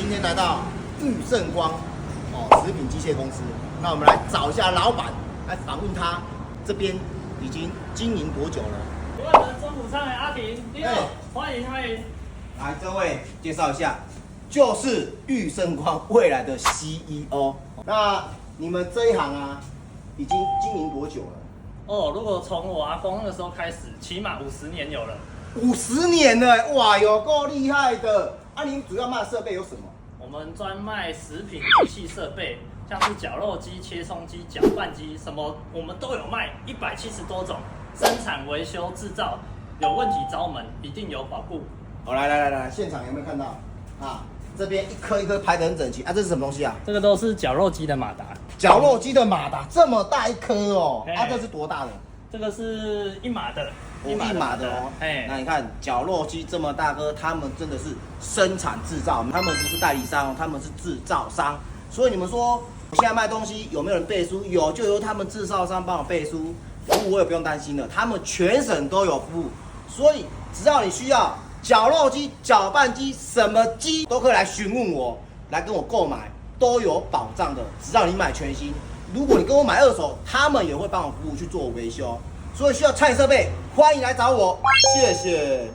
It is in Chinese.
今天来到玉盛光食品机械公司，那我们来找一下老板，来访问他这边已经经营多久了？我们中午餐的阿婷，你好，欢迎。来，这位介绍一下，就是玉盛光未来的 CEO。那你们这一行啊，已经经营多久了？哦，如果从我阿公那个时候开始，起码50年有了。50年了，哇，有够厉害的！啊，你们主要卖的设备有什么？我们专卖食品机器设备，像是绞肉机、切葱机、搅拌机，什么我们都有卖，170多种，生产、维修、制造，有问题找我们，一定有保护。哦，来，现场有没有看到啊？这边一颗一颗排得很整齐啊，这是什么东西啊？这个都是绞肉机的马达。绞肉机的马达这么大一颗哦，啊，这是多大的？这个是1码的，一码的哦。那你看绞肉机这么大颗，他们真的是生产制造，他们不是代理商，他们是制造商。所以你们说现在卖东西有没有人背书？有，就由他们制造商帮我背书，服务我也不用担心了，他们全省都有服务，所以只要你需要绞肉机、搅拌机，什么机都可以来询问我，来跟我购买，都有保障的。只要你买全新，如果你跟我买二手，他们也会帮我服务去做维修。所以需要餐饮设备，欢迎来找我，谢谢。